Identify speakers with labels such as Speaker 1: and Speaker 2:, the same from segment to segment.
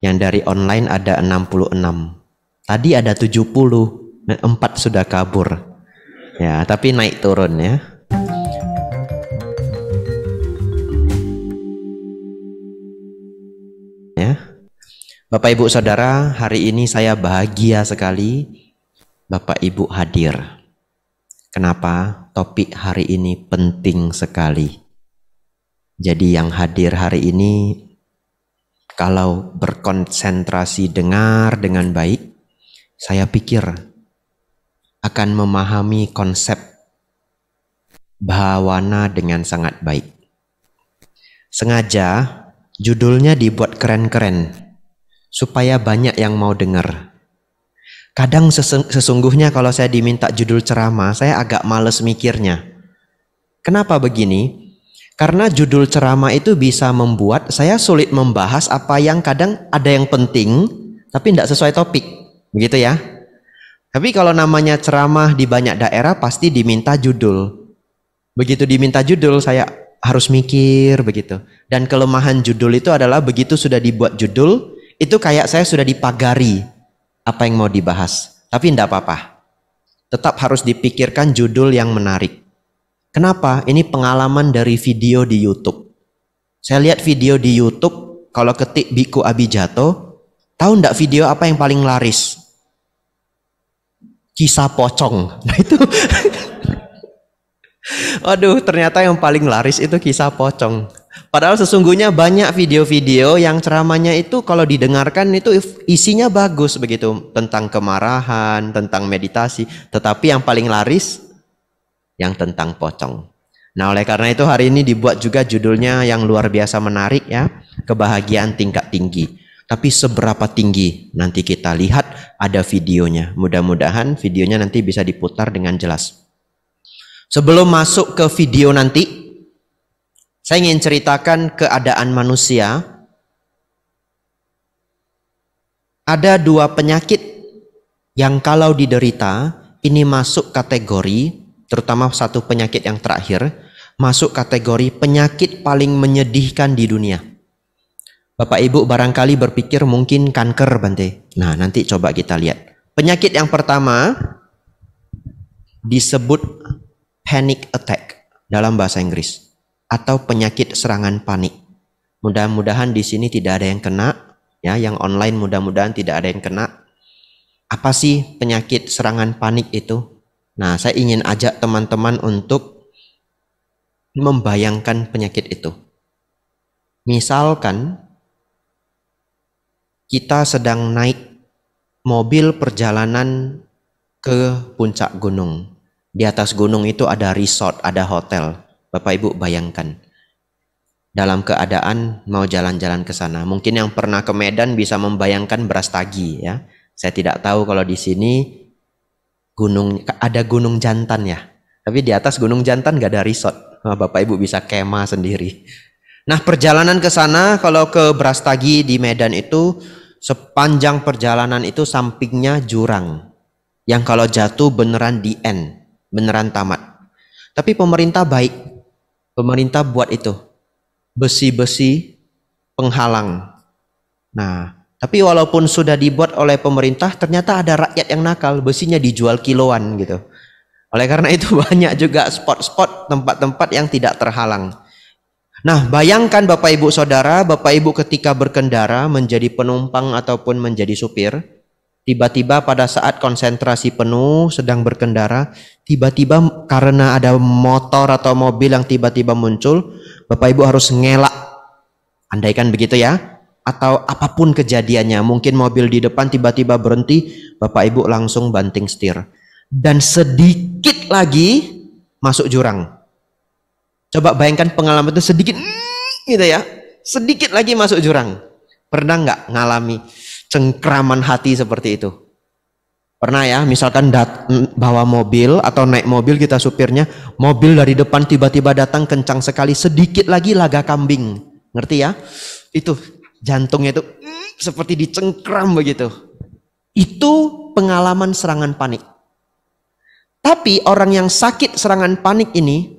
Speaker 1: Yang dari online ada 66. Tadi ada 70, 4 sudah kabur. Ya, tapi naik turun ya. Bapak Ibu Saudara, hari ini saya bahagia sekali Bapak Ibu hadir. Kenapa? Topik hari ini penting sekali. Jadi yang hadir hari ini, kalau berkonsentrasi dengar dengan baik, saya pikir akan memahami konsep bahawana dengan sangat baik. Sengaja judulnya dibuat keren-keren supaya banyak yang mau dengar. Kadang sesungguhnya kalau saya diminta judul ceramah, saya agak males mikirnya. Kenapa begini? Karena judul ceramah itu bisa membuat saya sulit membahas apa yang kadang ada yang penting, tapi tidak sesuai topik. Begitu ya. Tapi kalau namanya ceramah di banyak daerah pasti diminta judul. Begitu diminta judul saya harus mikir begitu. Dan kelemahan judul itu adalah begitu sudah dibuat judul, itu kayak saya sudah dipagari apa yang mau dibahas. Tapi tidak apa-apa. Tetap harus dipikirkan judul yang menarik. Kenapa? Ini pengalaman dari video di YouTube. Saya lihat video di YouTube, kalau ketik Biku Abijato, tahu tidak video apa yang paling laris? Kisah pocong. Nah itu. Waduh, ternyata yang paling laris itu kisah pocong. Padahal sesungguhnya banyak video-video yang ceramahnya itu kalau didengarkan itu isinya bagus begitu. Tentang kemarahan, tentang meditasi. Tetapi yang paling laris yang tentang pocong. Nah oleh karena itu hari ini dibuat juga judulnya yang luar biasa menarik ya. Kebahagiaan tingkat tinggi. Tapi seberapa tinggi nanti kita lihat ada videonya. Mudah-mudahan videonya nanti bisa diputar dengan jelas. Sebelum masuk ke video nanti, saya ingin ceritakan keadaan manusia. Ada 2 penyakit yang kalau diderita, ini masuk kategori, terutama satu penyakit yang terakhir, masuk kategori penyakit paling menyedihkan di dunia. Bapak Ibu barangkali berpikir mungkin kanker, Bante. Nah nanti coba kita lihat. Penyakit yang pertama disebut panic attack dalam bahasa Inggris. Atau penyakit serangan panik. Mudah-mudahan di sini tidak ada yang kena, ya, yang online mudah-mudahan tidak ada yang kena. Apa sih penyakit serangan panik itu? Nah, saya ingin ajak teman-teman untuk membayangkan penyakit itu. Misalkan kita sedang naik mobil perjalanan ke puncak gunung. Di atas gunung itu ada resort, ada hotel. Bapak Ibu bayangkan, dalam keadaan mau jalan-jalan ke sana. Mungkin yang pernah ke Medan bisa membayangkan Brastagi ya. Saya tidak tahu kalau di sini ada Gunung Jantan ya. Tapi di atas Gunung Jantan gak ada resort. Bapak Ibu bisa kemah sendiri. Nah perjalanan ke sana kalau ke Brastagi di Medan itu sepanjang perjalanan itu sampingnya jurang. Yang kalau jatuh beneran di end, beneran tamat. Tapi pemerintah baik. Pemerintah buat itu besi-besi penghalang. Nah, tapi walaupun sudah dibuat oleh pemerintah, ternyata ada rakyat yang nakal, besinya dijual kiloan gitu. Oleh karena itu banyak juga spot-spot tempat-tempat yang tidak terhalang. Nah, bayangkan Bapak Ibu Saudara, Bapak Ibu ketika berkendara menjadi penumpang ataupun menjadi supir, tiba-tiba pada saat konsentrasi penuh sedang berkendara, tiba-tiba karena ada motor atau mobil yang tiba-tiba muncul, Bapak Ibu harus ngelak. Andaikan begitu ya, atau apapun kejadiannya, mungkin mobil di depan tiba-tiba berhenti, Bapak Ibu langsung banting setir. Dan sedikit lagi masuk jurang. Coba bayangkan pengalaman itu sedikit, gitu ya, sedikit lagi masuk jurang. Pernah nggak ngalami cengkraman hati seperti itu? Pernah ya, misalkan bawa mobil atau naik mobil kita supirnya, mobil dari depan tiba-tiba datang kencang sekali, sedikit lagi laga kambing. Ngerti ya? Itu jantungnya itu seperti dicengkram begitu. Itu pengalaman serangan panik. Tapi orang yang sakit serangan panik ini,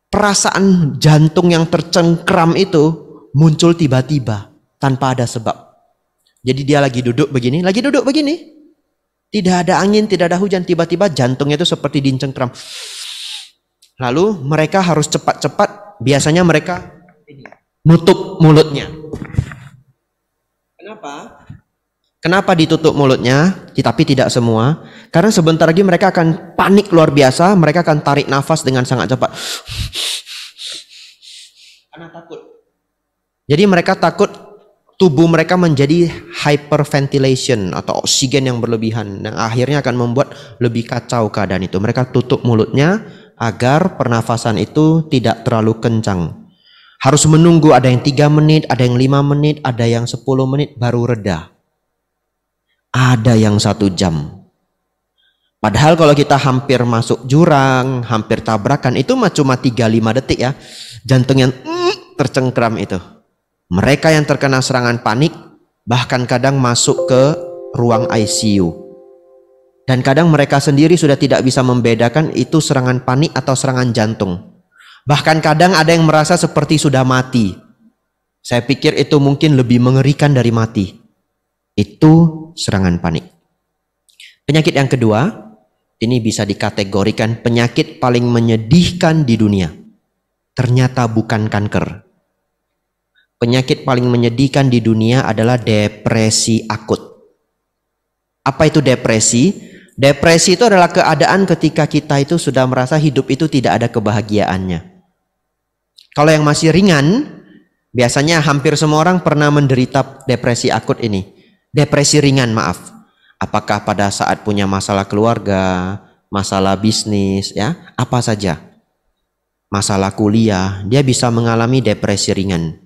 Speaker 1: perasaan jantung yang tercengkram itu muncul tiba-tiba tanpa ada sebab. Jadi dia lagi duduk begini. Tidak ada angin, tidak ada hujan. Tiba-tiba jantungnya itu seperti dincengkram. Lalu mereka harus cepat-cepat. Biasanya mereka nutup mulutnya. Kenapa? Kenapa ditutup mulutnya? Tapi tidak semua. Karena sebentar lagi mereka akan panik luar biasa. Mereka akan tarik nafas dengan sangat cepat. Karena takut. Jadi mereka takut tubuh mereka menjadi hyperventilation atau oksigen yang berlebihan. Dan akhirnya akan membuat lebih kacau keadaan itu. Mereka tutup mulutnya agar pernafasan itu tidak terlalu kencang. Harus menunggu, ada yang 3 menit, ada yang 5 menit, ada yang 10 menit baru reda. Ada yang 1 jam. Padahal kalau kita hampir masuk jurang, hampir tabrakan, itu cuma 3-5 detik ya. Jantung yang tercengkram itu. Mereka yang terkena serangan panik bahkan kadang masuk ke ruang ICU. Dan kadang mereka sendiri sudah tidak bisa membedakan itu serangan panik atau serangan jantung. Bahkan kadang ada yang merasa seperti sudah mati. Saya pikir itu mungkin lebih mengerikan dari mati. Itu serangan panik. Penyakit yang kedua, ini bisa dikategorikan penyakit paling menyedihkan di dunia. Ternyata bukan kanker. Penyakit paling menyedihkan di dunia adalah depresi akut. Apa itu depresi? Depresi itu adalah keadaan ketika kita itu sudah merasa hidup itu tidak ada kebahagiaannya. Kalau yang masih ringan, biasanya hampir semua orang pernah menderita depresi akut ini. Depresi ringan, maaf. Apakah pada saat punya masalah keluarga, masalah bisnis, ya, apa saja. Masalah kuliah, dia bisa mengalami depresi ringan.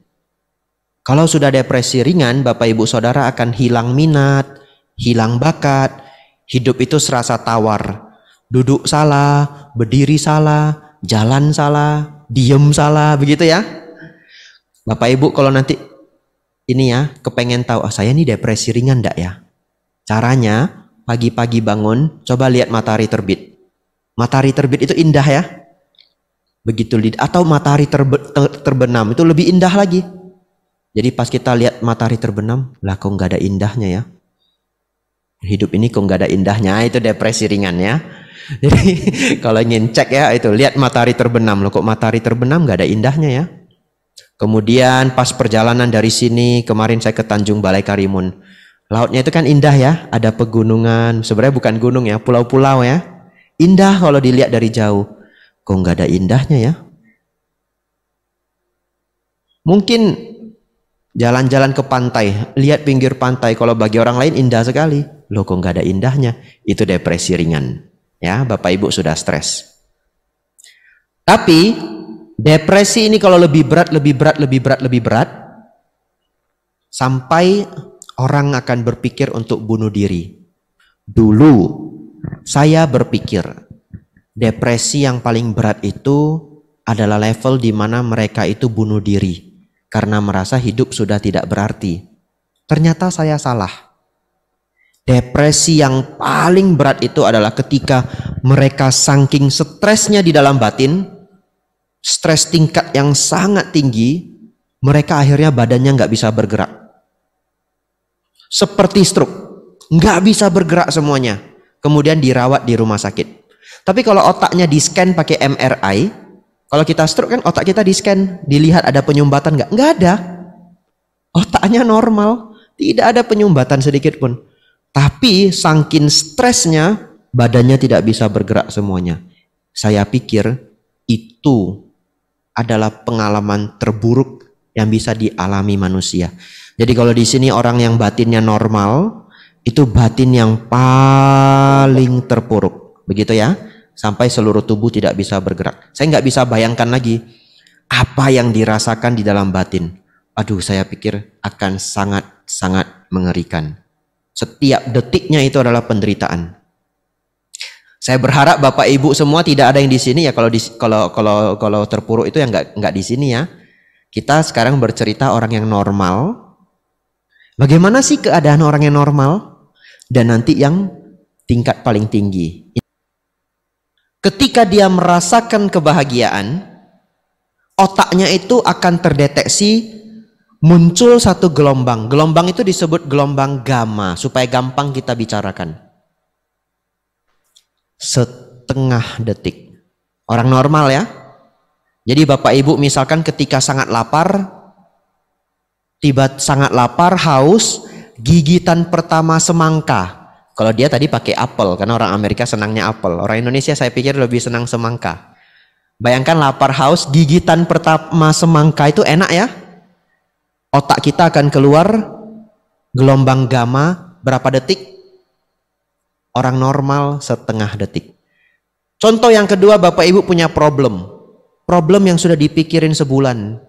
Speaker 1: Kalau sudah depresi ringan, Bapak Ibu Saudara akan hilang minat, hilang bakat, hidup itu serasa tawar. Duduk salah, berdiri salah, jalan salah, diem salah, begitu ya. Bapak Ibu kalau nanti ini ya, kepengen tahu, saya ini depresi ringan enggak ya? Caranya, pagi-pagi bangun, coba lihat matahari terbit. Matahari terbit itu indah ya. Begitu, atau matahari terbenam, itu lebih indah lagi. Jadi pas kita lihat matahari terbenam, lah kok nggak ada indahnya ya. Hidup ini kok nggak ada indahnya, itu depresi ringan ya. Jadi kalau ingin cek ya, itu lihat matahari terbenam, loh kok matahari terbenam nggak ada indahnya ya. Kemudian pas perjalanan dari sini, kemarin saya ke Tanjung Balai Karimun. Lautnya itu kan indah ya, ada pegunungan, sebenarnya bukan gunung ya, pulau-pulau ya. Indah kalau dilihat dari jauh. Kok nggak ada indahnya ya. Mungkin jalan-jalan ke pantai, lihat pinggir pantai, kalau bagi orang lain indah sekali. Loh kok nggak ada indahnya? Itu depresi ringan. Ya, Bapak Ibu sudah stres. Tapi depresi ini kalau lebih berat, sampai orang akan berpikir untuk bunuh diri. Dulu saya berpikir depresi yang paling berat itu adalah level di mana mereka itu bunuh diri karena merasa hidup sudah tidak berarti. Ternyata saya salah. Depresi yang paling berat itu adalah ketika mereka saking stresnya di dalam batin, stres tingkat yang sangat tinggi, mereka akhirnya badannya nggak bisa bergerak. Seperti stroke, nggak bisa bergerak semuanya. Kemudian dirawat di rumah sakit. Tapi kalau otaknya di-scan pakai MRI, kalau kita stroke kan otak kita di-scan, dilihat ada penyumbatan nggak? Nggak ada. Otaknya normal, tidak ada penyumbatan sedikit pun. Tapi saking stresnya, badannya tidak bisa bergerak semuanya. Saya pikir itu adalah pengalaman terburuk yang bisa dialami manusia. Jadi kalau di sini orang yang batinnya normal, itu batin yang paling terpuruk. Begitu ya? Sampai seluruh tubuh tidak bisa bergerak. Saya nggak bisa bayangkan lagi apa yang dirasakan di dalam batin. Aduh, saya pikir akan sangat-sangat mengerikan. Setiap detiknya itu adalah penderitaan. Saya berharap Bapak Ibu semua tidak ada yang di sini ya, kalau terpuruk itu yang nggak di sini ya. Kita sekarang bercerita orang yang normal. Bagaimana sih keadaan orang yang normal dan nanti yang tingkat paling tinggi? Ketika dia merasakan kebahagiaan, otaknya itu akan terdeteksi muncul satu gelombang. Gelombang itu disebut gelombang gamma, supaya gampang kita bicarakan. Setengah detik. Orang normal ya. Jadi Bapak Ibu misalkan ketika sangat lapar, haus, gigitan pertama semangka. Kalau dia tadi pakai apel, karena orang Amerika senangnya apel. Orang Indonesia saya pikir lebih senang semangka. Bayangkan lapar haus, gigitan pertama semangka itu enak ya. Otak kita akan keluar gelombang gamma berapa detik? Orang normal setengah detik. Contoh yang kedua, Bapak Ibu punya problem. Problem yang sudah dipikirin sebulan.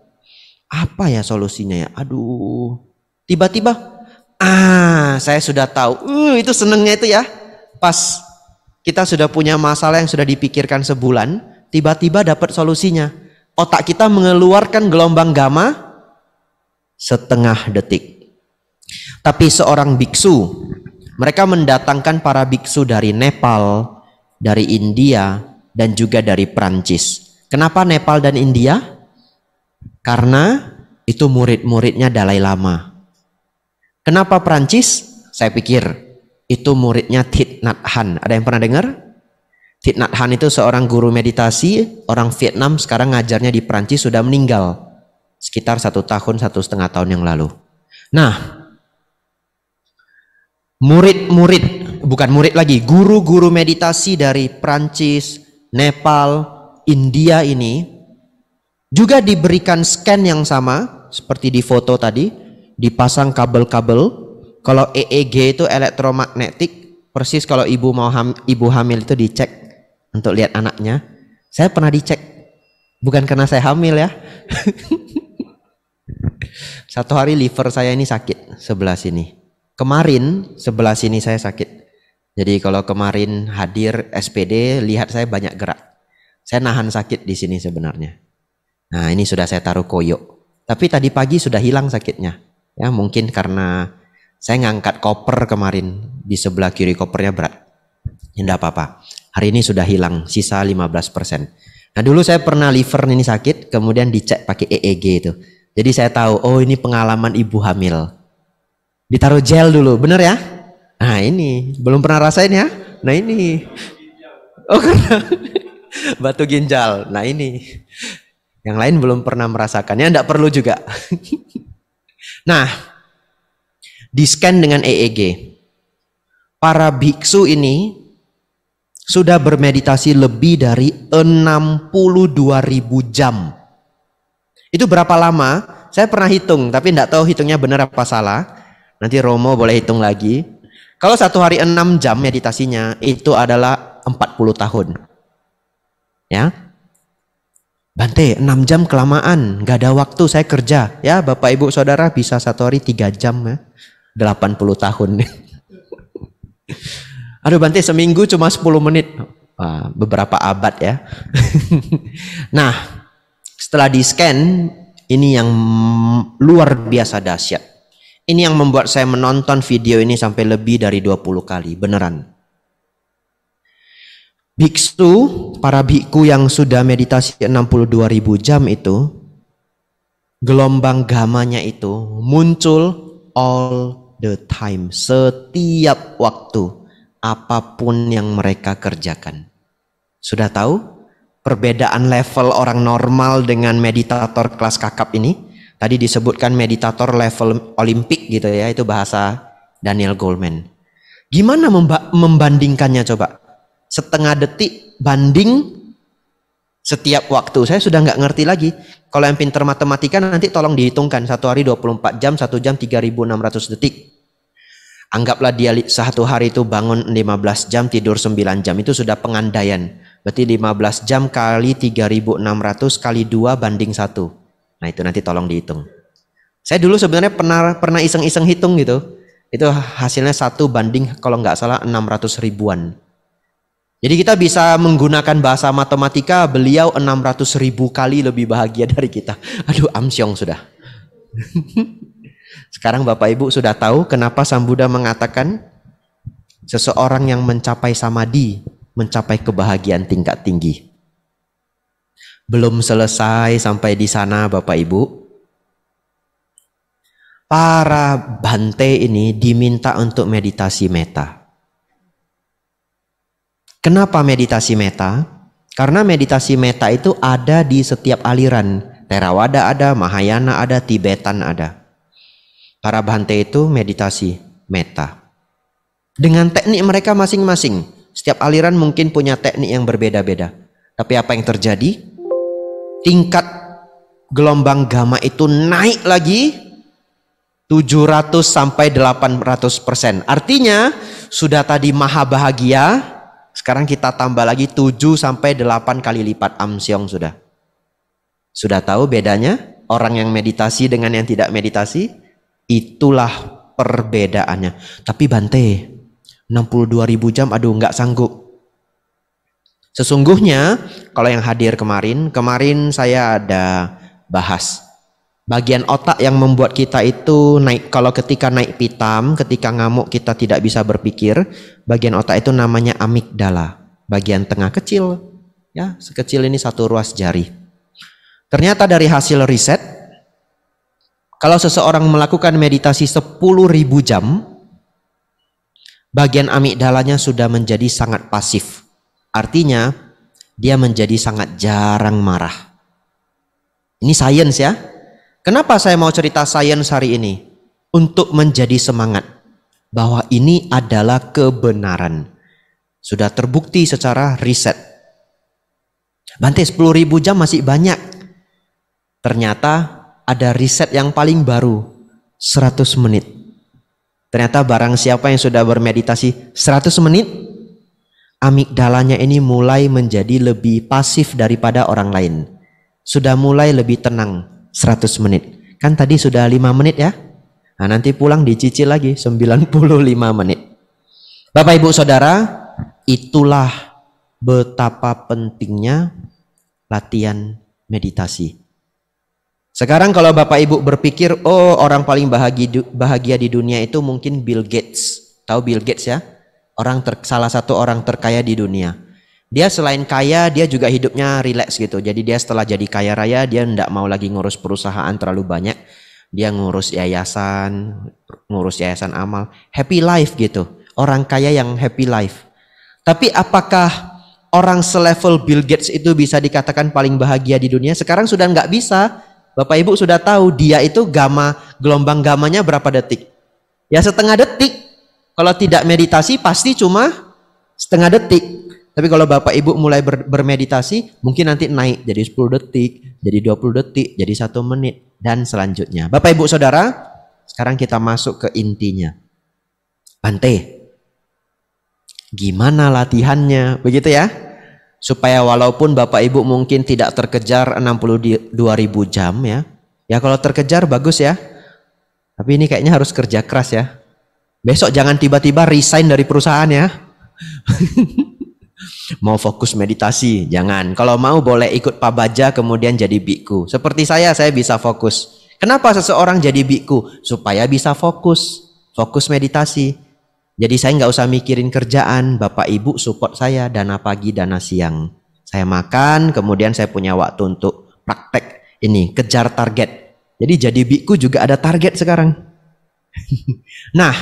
Speaker 1: Apa ya solusinya ya? Aduh. Tiba-tiba, saya sudah tahu. Itu senengnya itu ya. Pas kita sudah punya masalah yang sudah dipikirkan sebulan, tiba-tiba dapat solusinya. Otak kita mengeluarkan gelombang gamma setengah detik. Tapi seorang biksu, mereka mendatangkan para biksu dari Nepal, dari India, dan juga dari Prancis. Kenapa Nepal dan India? Karena itu murid-muridnya Dalai Lama. Kenapa Prancis? Saya pikir itu muridnya Thich Nhat Hanh. Ada yang pernah dengar? Thich Nhat Hanh itu seorang guru meditasi, orang Vietnam, sekarang ngajarnya di Prancis, sudah meninggal. Sekitar 1 tahun, 1,5 tahun yang lalu. Nah, guru-guru meditasi dari Prancis, Nepal, India ini juga diberikan scan yang sama seperti di foto tadi, dipasang kabel-kabel. Kalau EEG itu elektromagnetik, persis kalau ibu hamil itu dicek untuk lihat anaknya. Saya pernah dicek, bukan karena saya hamil ya. Satu hari liver saya ini sakit sebelah sini. Kemarin sebelah sini saya sakit. Jadi kalau kemarin hadir SPD, lihat saya banyak gerak. Saya nahan sakit di sini sebenarnya. Nah, ini sudah saya taruh koyo. Tapi tadi pagi sudah hilang sakitnya. Ya, mungkin karena saya ngangkat koper kemarin, di sebelah kiri kopernya berat. Ya, enggak apa-apa. Hari ini sudah hilang, sisa 15%. Nah, dulu saya pernah liver ini sakit, kemudian dicek pakai EEG itu. Jadi saya tahu, oh ini pengalaman ibu hamil. Ditaruh gel dulu, bener ya? Nah, ini belum pernah rasain ya? Nah, ini. Oh, karena batu ginjal. Nah, ini. Yang lain belum pernah merasakannya, enggak perlu juga. Nah, di scan dengan EEG. Para biksu ini sudah bermeditasi lebih dari 62.000 jam. Itu berapa lama? Saya pernah hitung, tapi enggak tahu hitungnya benar apa salah. Nanti Romo boleh hitung lagi. Kalau 1 hari 6 jam meditasinya, itu adalah 40 tahun. Ya, Bante, 6 jam kelamaan, gak ada waktu, saya kerja. Ya, Bapak Ibu Saudara bisa 1 hari 3 jam ya. 80 tahun. Aduh Bante, seminggu cuma 10 menit. Beberapa abad ya. Nah, setelah di scan, ini yang luar biasa dahsyat. Ini yang membuat saya menonton video ini sampai lebih dari 20 kali, beneran. Biksu, para biku yang sudah meditasi 62.000 jam itu, gelombang gamanya itu muncul all the time, setiap waktu, apapun yang mereka kerjakan. Sudah tahu perbedaan level orang normal dengan meditator kelas kakap ini? Tadi disebutkan meditator level olimpik gitu ya, itu bahasa Daniel Goleman. Gimana membandingkannya coba? Setengah detik banding setiap waktu. Saya sudah nggak ngerti lagi. Kalau yang pinter matematika nanti tolong dihitungkan. 1 hari 24 jam, 1 jam 3.600 detik. Anggaplah dia 1 hari itu bangun 15 jam, tidur 9 jam. Itu sudah pengandaian. Berarti 15 jam kali 3.600 kali 2 banding 1. Nah itu nanti tolong dihitung. Saya dulu sebenarnya pernah iseng-iseng hitung gitu. Itu hasilnya 1 banding kalau nggak salah 600 ribuan. Jadi kita bisa menggunakan bahasa matematika, beliau 600.000 kali lebih bahagia dari kita. Aduh, amsyong sudah. Sekarang Bapak Ibu sudah tahu kenapa Sang Buddha mengatakan seseorang yang mencapai samadhi, mencapai kebahagiaan tingkat tinggi. Belum selesai sampai di sana Bapak Ibu. para Bante ini diminta untuk meditasi meta. Kenapa meditasi meta? Karena meditasi meta itu ada di setiap aliran. Theravada ada, Mahayana ada, Tibetan ada. Para Bante itu meditasi meta. Dengan teknik mereka masing-masing. Setiap aliran mungkin punya teknik yang berbeda-beda. Tapi apa yang terjadi? Tingkat gelombang gamma itu naik lagi 700 sampai 800%. Artinya sudah tadi maha bahagia, sekarang kita tambah lagi 7 sampai 8 kali lipat amsyong sudah. Sudah tahu bedanya orang yang meditasi dengan yang tidak meditasi? Itulah perbedaannya. Tapi Bante, 62.000 jam aduh nggak sanggup. Sesungguhnya kalau yang hadir kemarin saya ada bahas bagian otak yang membuat kita itu naik. Kalau ketika naik pitam, ketika ngamuk kita tidak bisa berpikir, bagian otak itu namanya amigdala, bagian tengah kecil, ya sekecil ini satu ruas jari. Ternyata dari hasil riset, kalau seseorang melakukan meditasi 10.000 jam, bagian amigdalanya sudah menjadi sangat pasif. Artinya dia menjadi sangat jarang marah. Ini sains ya. Kenapa saya mau cerita sains hari ini? Untuk menjadi semangat bahwa ini adalah kebenaran. Sudah terbukti secara riset. Bante, 10.000 jam masih banyak. Ternyata ada riset yang paling baru, 100 menit. Ternyata barang siapa yang sudah bermeditasi 100 menit, amigdalanya ini mulai menjadi lebih pasif daripada orang lain. Sudah mulai lebih tenang 100 menit. Kan tadi sudah 5 menit ya. Nah, nanti pulang dicicil lagi 95 menit. Bapak Ibu Saudara, itulah betapa pentingnya latihan meditasi. Sekarang kalau Bapak Ibu berpikir, oh orang paling bahagia di dunia itu mungkin Bill Gates. Tahu Bill Gates ya? Salah satu orang terkaya di dunia. Dia selain kaya, dia juga hidupnya rileks gitu. Jadi dia setelah jadi kaya raya, dia tidak mau lagi ngurus perusahaan terlalu banyak. Dia ngurus yayasan amal. Happy life gitu. Orang kaya yang happy life. Tapi apakah orang selevel Bill Gates itu bisa dikatakan paling bahagia di dunia? Sekarang sudah nggak bisa. Bapak Ibu sudah tahu dia itu gelombang gamanya berapa detik? Ya setengah detik. Kalau tidak meditasi pasti cuma setengah detik. Tapi kalau Bapak Ibu mulai bermeditasi, mungkin nanti naik jadi 10 detik, jadi 20 detik, jadi 1 menit, dan selanjutnya. Bapak Ibu Saudara, sekarang kita masuk ke intinya. Bante, gimana latihannya? Begitu ya? Supaya walaupun Bapak Ibu mungkin tidak terkejar 62.000 jam ya. Ya kalau terkejar bagus ya. Tapi ini kayaknya harus kerja keras ya. Besok jangan tiba-tiba resign dari perusahaan ya. Mau fokus meditasi, jangan. Kalau mau boleh ikut pabaja kemudian jadi biku. Seperti saya bisa fokus. Kenapa seseorang jadi biku? Supaya bisa fokus meditasi. Jadi saya nggak usah mikirin kerjaan. Bapak Ibu support saya dana pagi, dana siang. Saya makan, kemudian saya punya waktu untuk praktek ini, kejar target. Jadi jadi biku juga ada target sekarang. Nah,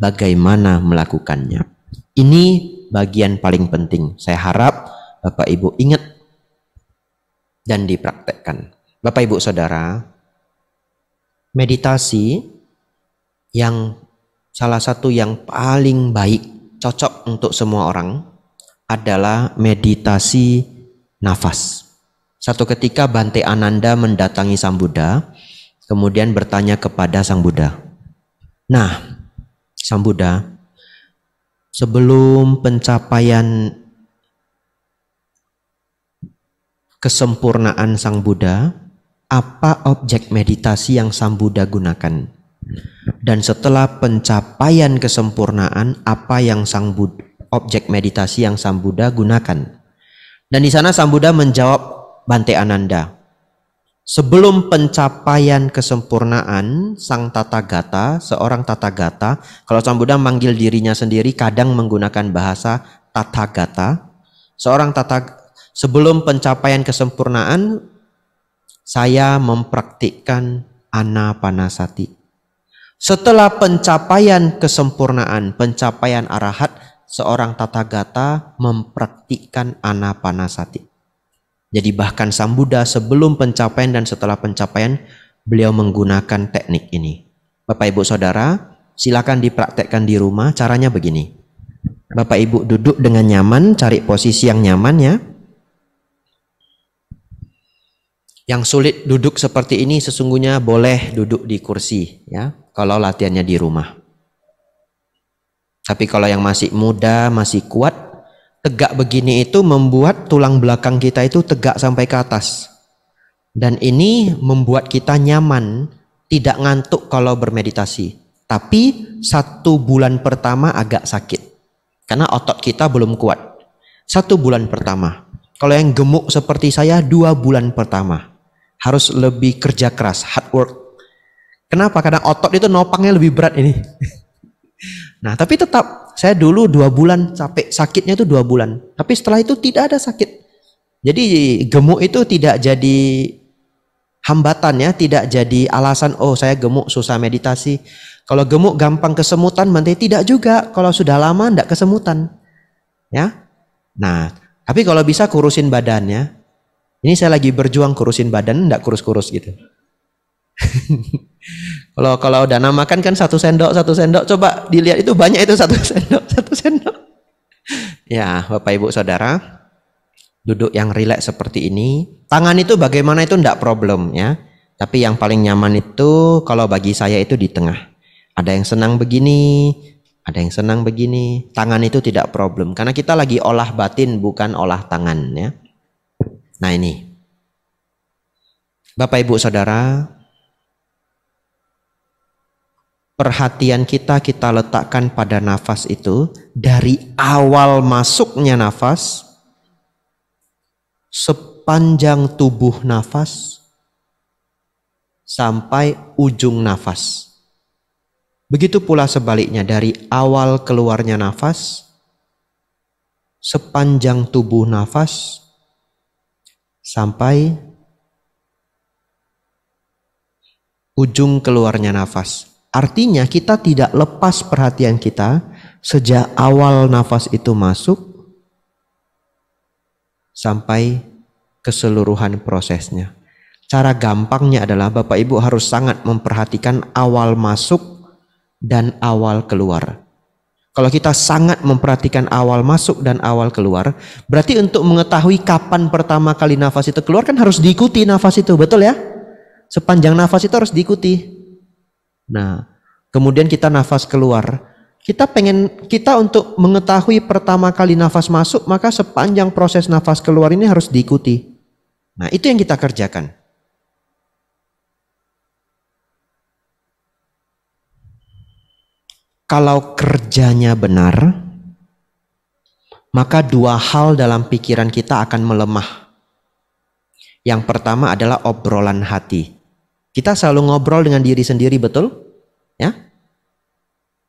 Speaker 1: bagaimana melakukannya? Ini bagian paling penting. Saya harap Bapak Ibu ingat dan dipraktekkan. Bapak Ibu Saudara, meditasi yang salah satu yang paling baik, cocok untuk semua orang adalah meditasi nafas. Satu ketika Bante Ananda mendatangi Sang Buddha, kemudian bertanya kepada Sang Buddha, "Nah, Sang Buddha, sebelum pencapaian kesempurnaan Sang Buddha, apa objek meditasi yang Sang Buddha gunakan? Dan setelah pencapaian kesempurnaan, apa yang objek meditasi yang Sang Buddha gunakan?" Dan di sana Sang Buddha menjawab Bante Ananda, sebelum pencapaian kesempurnaan, Sang Tathagata, seorang Tathagata, kalau Sang Buddha manggil dirinya sendiri kadang menggunakan bahasa Tathagata. Sebelum pencapaian kesempurnaan, saya mempraktikkan anapanasati. Setelah pencapaian kesempurnaan, pencapaian arahat, seorang Tathagata mempraktikkan anapanasati. Jadi bahkan Sang Buddha sebelum pencapaian dan setelah pencapaian, beliau menggunakan teknik ini. Bapak Ibu Saudara, silakan dipraktekkan di rumah. Caranya begini. Bapak Ibu duduk dengan nyaman, cari posisi yang nyaman ya. Yang sulit duduk seperti ini sesungguhnya boleh duduk di kursi ya, kalau latihannya di rumah. Tapi kalau yang masih muda, masih kuat, tegak begini itu membuat tulang belakang kita itu tegak sampai ke atas. Dan ini membuat kita nyaman, tidak ngantuk kalau bermeditasi. Tapi 1 bulan pertama agak sakit. Karena otot kita belum kuat. 1 bulan pertama. Kalau yang gemuk seperti saya 2 bulan pertama. Harus lebih kerja keras, hard work. Kenapa? Karena otot itu nopangnya lebih berat ini. Nah, tapi tetap saya dulu 2 bulan capek, sakitnya itu 2 bulan. Tapi setelah itu tidak ada sakit. Jadi gemuk itu tidak jadi hambatan ya, tidak jadi alasan oh saya gemuk susah meditasi. Kalau gemuk gampang kesemutan, berarti tidak juga. Kalau sudah lama tidak kesemutan. Ya. Nah, tapi kalau bisa kurusin badannya. Ini saya lagi berjuang kurusin badan, enggak kurus-kurus gitu. Kalau udah makan kan 1 sendok, 1 sendok. Coba dilihat itu banyak itu 1 sendok, 1 sendok. Ya, Bapak Ibu Saudara, duduk yang rileks seperti ini. Tangan itu bagaimana itu enggak problem ya. Tapi yang paling nyaman itu kalau bagi saya itu di tengah. Ada yang senang begini, ada yang senang begini. Tangan itu tidak problem karena kita lagi olah batin bukan olah tangan ya. Nah ini, Bapak Ibu Saudara, perhatian kita letakkan pada nafas itu dari awal masuknya nafas, sepanjang tubuh nafas, sampai ujung nafas. Begitu pula sebaliknya dari awal keluarnya nafas, sepanjang tubuh nafas, sampai ujung keluarnya nafas. Artinya kita tidak lepas perhatian kita sejak awal nafas itu masuk sampai keseluruhan prosesnya. Cara gampangnya adalah Bapak Ibu harus sangat memperhatikan awal masuk dan awal keluar. Kalau kita sangat memperhatikan awal masuk dan awal keluar, berarti untuk mengetahui kapan pertama kali nafas itu keluar kan harus diikuti nafas itu, betul ya? Sepanjang nafas itu harus diikuti. Nah, kemudian kita nafas keluar. Kita untuk mengetahui pertama kali nafas masuk, maka sepanjang proses nafas keluar ini harus diikuti. Nah, itu yang kita kerjakan. Kalau kerjanya benar, maka 2 hal dalam pikiran kita akan melemah. Yang pertama adalah obrolan hati. Kita selalu ngobrol dengan diri sendiri, betul? Ya.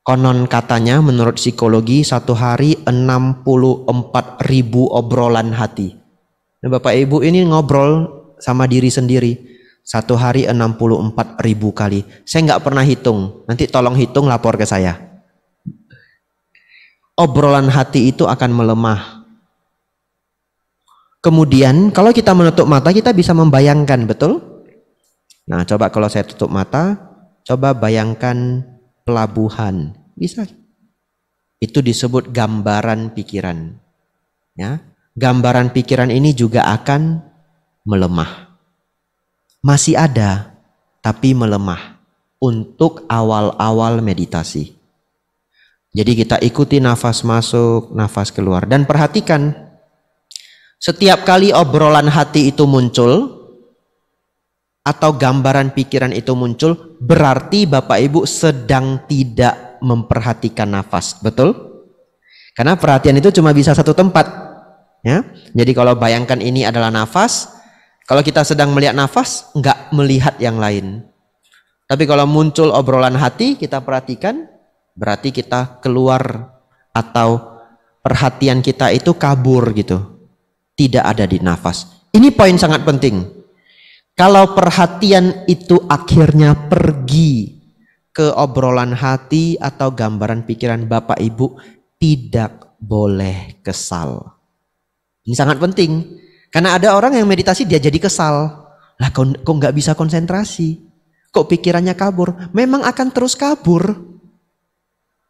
Speaker 1: Konon katanya menurut psikologi 1 hari 64.000 obrolan hati. Nah, Bapak Ibu ini ngobrol sama diri sendiri 1 hari 64.000 kali. Saya nggak pernah hitung. Nanti tolong hitung, lapor ke saya. Obrolan hati itu akan melemah. Kemudian kalau kita menutup mata kita bisa membayangkan, betul? Nah, coba kalau saya tutup mata, coba bayangkan pelabuhan. Bisa. Itu disebut gambaran pikiran. Ya, gambaran pikiran ini juga akan melemah. Masih ada, tapi melemah untuk awal-awal meditasi. Jadi kita ikuti nafas masuk, nafas keluar. Dan perhatikan, setiap kali obrolan hati itu muncul, atau gambaran pikiran itu muncul, berarti Bapak Ibu sedang tidak memperhatikan nafas. Betul? Karena perhatian itu cuma bisa 1 tempat. Ya? Jadi kalau bayangkan ini adalah nafas, kalau kita sedang melihat nafas, nggak melihat yang lain. Tapi kalau muncul obrolan hati, kita perhatikan, berarti kita keluar atau perhatian kita itu kabur gitu. Tidak ada di nafas. Ini poin sangat penting. Kalau perhatian itu akhirnya pergi ke obrolan hati atau gambaran pikiran Bapak Ibu tidak boleh kesal. Ini sangat penting. Karena ada orang yang meditasi dia jadi kesal. Lah kok nggak bisa konsentrasi? Kok pikirannya kabur? Memang akan terus kabur.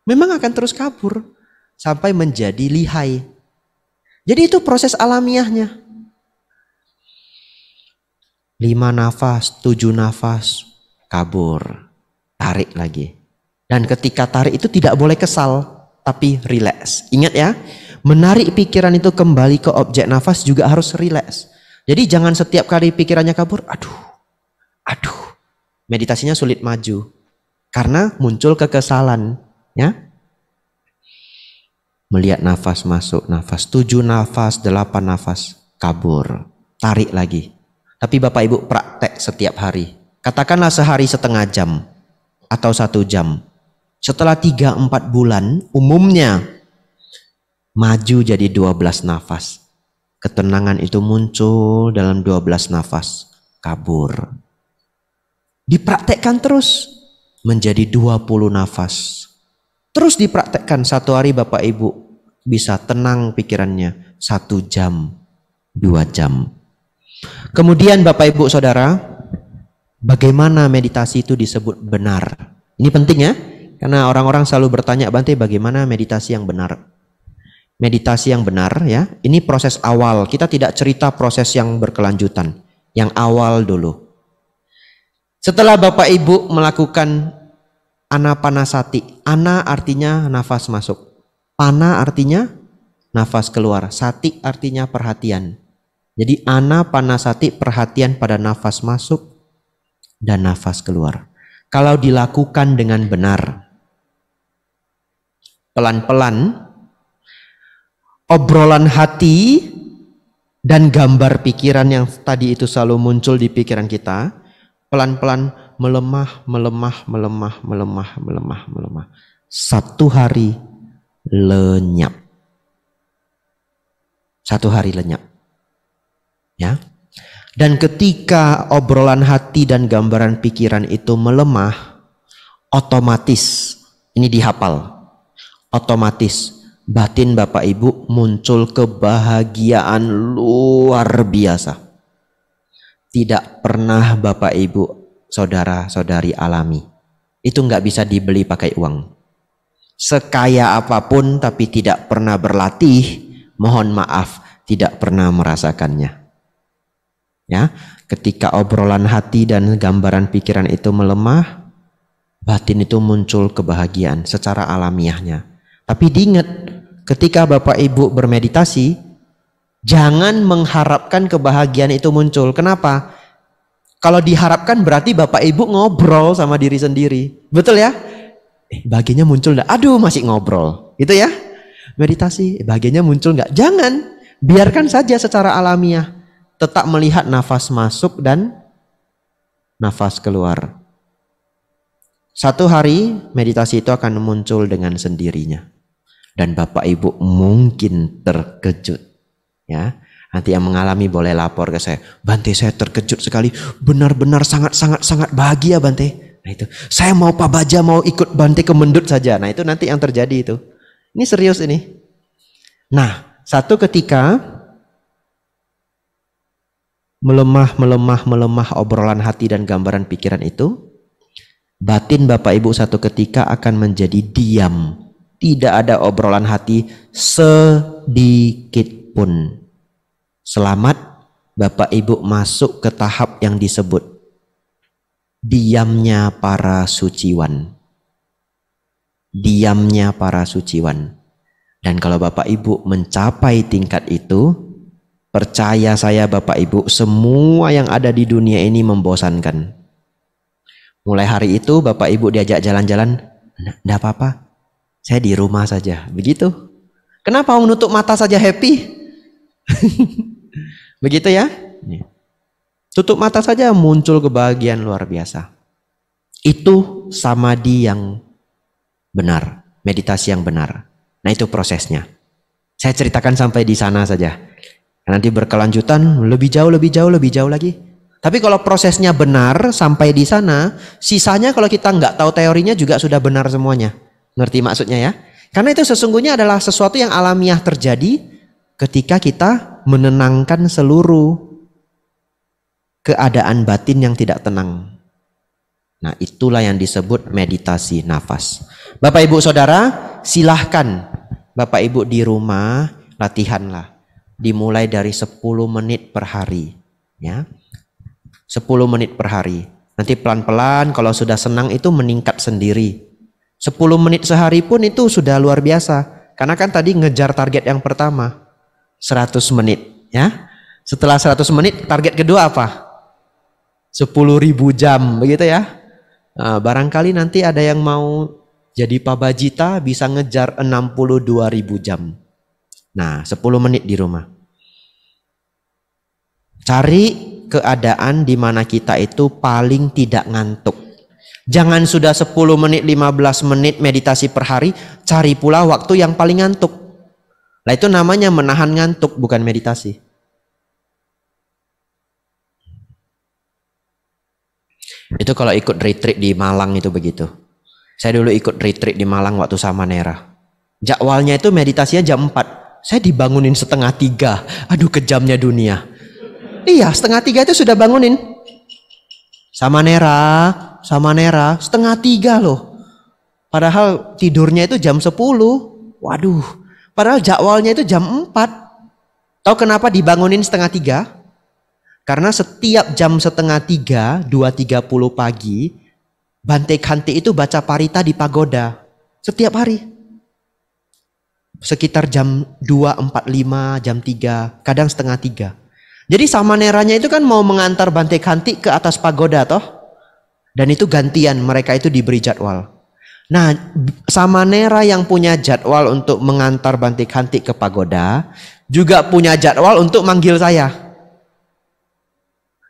Speaker 1: Memang akan terus kabur. Sampai menjadi lihai. Jadi itu proses alamiahnya. 5 nafas, 7 nafas, kabur. Tarik lagi. Dan ketika tarik itu tidak boleh kesal, tapi rileks. Ingat ya, menarik pikiran itu kembali ke objek nafas juga harus rileks. Jadi jangan setiap kali pikirannya kabur, aduh. Meditasinya sulit maju. Karena muncul kekesalan. Ya. Melihat nafas masuk, nafas 7 nafas, 8 nafas, kabur. Tarik lagi. Tapi Bapak Ibu praktek setiap hari. Katakanlah sehari setengah jam atau 1 jam. Setelah 3-4 bulan umumnya maju jadi 12 nafas. Ketenangan itu muncul dalam 12 nafas. Kabur. Dipraktekkan terus menjadi 20 nafas. Terus dipraktekkan 1 hari Bapak Ibu bisa tenang pikirannya 1 jam, 2 jam. Kemudian Bapak Ibu Saudara, bagaimana meditasi itu disebut benar? Ini penting ya, karena orang-orang selalu bertanya, Bante, bagaimana meditasi yang benar? Meditasi yang benar ya, ini proses awal. Kita tidak cerita proses yang berkelanjutan. Yang awal dulu. Setelah Bapak Ibu melakukan anapanasati, ana artinya nafas masuk, pana artinya nafas keluar, sati artinya perhatian. Jadi anapanasati, perhatian pada nafas masuk dan nafas keluar. Kalau dilakukan dengan benar, pelan-pelan, obrolan hati dan gambar pikiran yang tadi itu selalu muncul di pikiran kita, pelan-pelan melemah. 1 hari lenyap. 1 hari lenyap. Ya. Dan ketika obrolan hati dan gambaran pikiran itu melemah, otomatis, ini dihafal, otomatis batin Bapak Ibu muncul kebahagiaan luar biasa. Tidak pernah Bapak Ibu, saudara-saudari alami. Itu nggak bisa dibeli pakai uang. Sekaya apapun tapi tidak pernah berlatih, mohon maaf, tidak pernah merasakannya. Ya, ketika obrolan hati dan gambaran pikiran itu melemah, batin itu muncul kebahagiaan secara alamiahnya. Tapi diingat, ketika Bapak Ibu bermeditasi, jangan mengharapkan kebahagiaan itu muncul. Kenapa? Kalau diharapkan berarti Bapak Ibu ngobrol sama diri sendiri. Betul ya? Bahagianya muncul enggak? Aduh, masih ngobrol. Gitu ya? Meditasi, bahagianya muncul enggak? Jangan. Biarkan saja secara alamiah. Tetap melihat nafas masuk dan nafas keluar. 1 hari meditasi itu akan muncul dengan sendirinya. Dan Bapak Ibu mungkin terkejut. Ya, nanti yang mengalami boleh lapor ke saya. Bante, saya terkejut sekali. Benar-benar sangat bahagia Bante. Nah itu, saya mau Pak Baja mau ikut Bante ke Mendut saja. Nah itu nanti yang terjadi itu. Ini serius ini. Nah, satu ketika melemah obrolan hati dan gambaran pikiran itu, batin Bapak Ibu satu ketika akan menjadi diam. Tidak ada obrolan hati sedikit pun. Selamat Bapak Ibu masuk ke tahap yang disebut diamnya para suciwan. Diamnya para suciwan. Dan kalau Bapak Ibu mencapai tingkat itu, percaya saya Bapak Ibu, semua yang ada di dunia ini membosankan. Mulai hari itu Bapak Ibu diajak jalan-jalan, enggak apa-apa, saya di rumah saja. Begitu. Kenapa menutup mata saja happy? Begitu ya. Tutup mata saja muncul kebahagiaan luar biasa. Itu samadhi yang benar, meditasi yang benar. Nah itu prosesnya. Saya ceritakan sampai di sana saja. Nanti berkelanjutan lebih jauh lagi. Tapi kalau prosesnya benar sampai di sana, sisanya kalau kita nggak tahu teorinya juga sudah benar semuanya. Ngerti maksudnya ya? Karena itu sesungguhnya adalah sesuatu yang alamiah terjadi ketika kita menenangkan seluruh keadaan batin yang tidak tenang. Nah, itulah yang disebut meditasi nafas. Bapak Ibu Saudara, silahkan Bapak Ibu di rumah latihanlah. Dimulai dari 10 menit per hari. Ya, 10 menit per hari. Nanti pelan-pelan kalau sudah senang itu meningkat sendiri. 10 menit sehari pun itu sudah luar biasa. Karena kan tadi ngejar target yang pertama. 100 menit. Ya. Setelah 100 menit target kedua apa? 10.000 jam. Begitu ya. Nah, barangkali nanti ada yang mau jadi pabajita bisa ngejar 62.000 jam. Nah, 10 menit di rumah. Cari keadaan di mana kita itu paling tidak ngantuk. Jangan sudah 10 menit, 15 menit meditasi per hari, cari pula waktu yang paling ngantuk. Nah, itu namanya menahan ngantuk, bukan meditasi. Itu kalau ikut retreat di Malang itu begitu. Saya dulu ikut retreat di Malang waktu Samanera. Jadwalnya itu meditasinya jam 4. Saya dibangunin 2:30. Aduh, kejamnya dunia. Iya, 2:30 itu sudah bangunin. Samanera, 2:30 loh. Padahal tidurnya itu jam 10. Waduh, padahal jadwalnya itu jam 4. Tahu kenapa dibangunin 2:30? Karena setiap jam 2:30, 2:30 pagi, Bante Khanti itu baca parita di pagoda. Setiap hari. Sekitar jam 2:45, jam 3, kadang 2:30. Jadi Samaneranya itu kan mau mengantar Bante Khanti ke atas pagoda toh. Dan itu gantian, mereka itu diberi jadwal. Nah, Samanera yang punya jadwal untuk mengantar Bante Khanti ke pagoda, juga punya jadwal untuk manggil saya.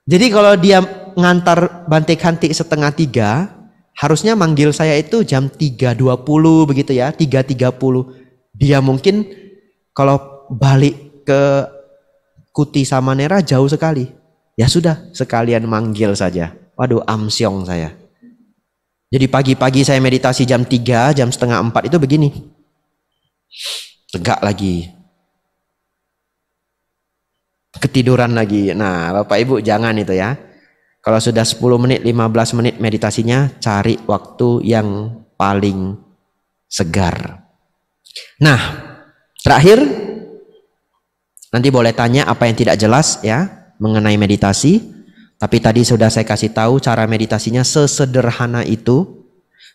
Speaker 1: Jadi kalau dia ngantar Bante Khanti 2:30, harusnya manggil saya itu jam 3:20 begitu ya, 3:30. Dia mungkin kalau balik ke Kuti Samanera jauh sekali. Ya sudah, sekalian manggil saja. Waduh, amsyong saya. Jadi pagi-pagi saya meditasi jam 3, jam 3:30 itu begini. Tegak lagi. Ketiduran lagi. Nah, Bapak Ibu jangan itu ya. Kalau sudah 10 menit, 15 menit meditasinya, cari waktu yang paling segar. Nah, terakhir, nanti boleh tanya apa yang tidak jelas ya mengenai meditasi. Tapi tadi sudah saya kasih tahu cara meditasinya sesederhana itu.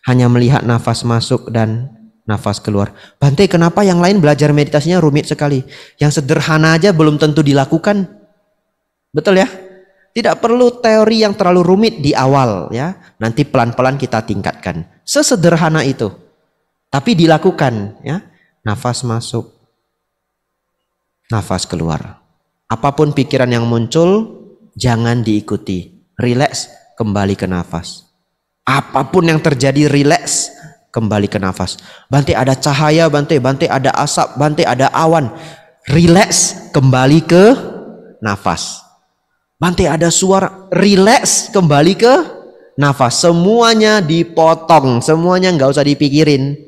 Speaker 1: Hanya melihat nafas masuk dan nafas keluar. Bante, kenapa yang lain belajar meditasinya rumit sekali? Yang sederhana aja belum tentu dilakukan. Betul ya? Tidak perlu teori yang terlalu rumit di awal ya. Nanti pelan-pelan kita tingkatkan. Sesederhana itu. Tapi dilakukan ya. Nafas masuk, nafas keluar. Apapun pikiran yang muncul, jangan diikuti. Relax, kembali ke nafas. Apapun yang terjadi, relax, kembali ke nafas. Bante ada cahaya, Bante ada asap, Bante ada awan. Relax, kembali ke nafas. Bante ada suara, relax, kembali ke nafas. Semuanya dipotong, semuanya nggak usah dipikirin.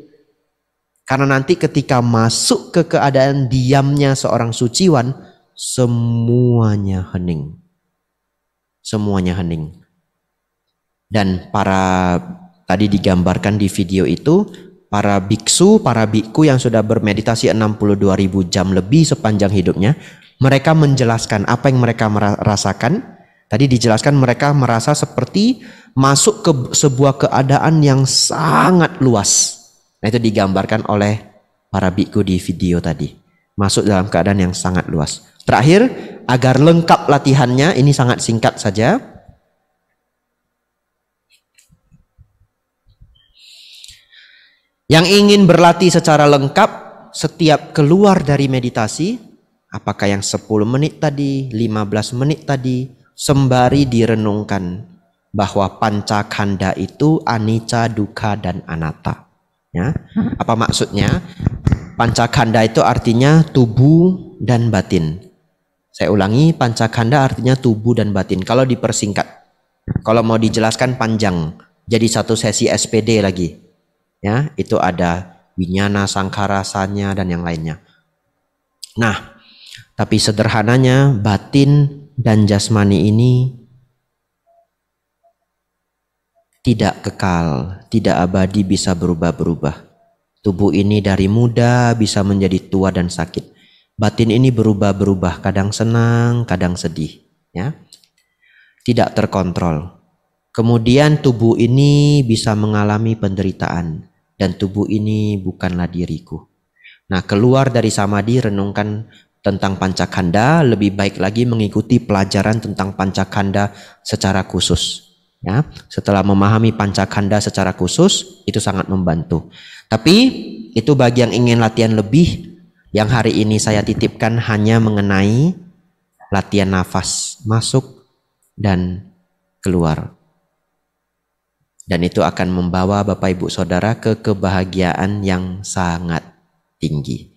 Speaker 1: Karena nanti ketika masuk ke keadaan diamnya seorang suciwan, semuanya hening. Semuanya hening. Dan tadi digambarkan di video itu, para biksu, para biku yang sudah bermeditasi 62.000 jam lebih sepanjang hidupnya, mereka menjelaskan apa yang mereka rasakan. Tadi dijelaskan mereka merasa seperti masuk ke sebuah keadaan yang sangat luas. Nah, itu digambarkan oleh para biku di video tadi. Masuk dalam keadaan yang sangat luas. Terakhir, agar lengkap latihannya, ini sangat singkat saja. Yang ingin berlatih secara lengkap, setiap keluar dari meditasi, apakah yang 10 menit tadi, 15 menit tadi, sembari direnungkan bahwa pancakanda itu anicca, dukkha, dan anatta. Ya. Apa maksudnya? Pancakanda itu artinya tubuh dan batin. Saya ulangi, pancakanda artinya tubuh dan batin. Kalau dipersingkat, kalau mau dijelaskan panjang, jadi satu sesi SPD lagi. Ya, itu ada winyana, sangkara, sanya, dan yang lainnya. Nah, tapi sederhananya batin dan jasmani ini tidak kekal, tidak abadi, bisa berubah-berubah. Tubuh ini dari muda bisa menjadi tua dan sakit. Batin ini berubah-berubah, kadang senang, kadang sedih, ya. Tidak terkontrol. Kemudian tubuh ini bisa mengalami penderitaan dan tubuh ini bukanlah diriku. Nah, keluar dari samadhi, renungkan tentang pancakanda, lebih baik lagi mengikuti pelajaran tentang pancakanda secara khusus. Ya, setelah memahami pancakanda secara khusus, itu sangat membantu. Tapi itu bagi yang ingin latihan lebih, yang hari ini saya titipkan hanya mengenai latihan nafas masuk dan keluar. Dan itu akan membawa Bapak Ibu Saudara ke kebahagiaan yang sangat tinggi.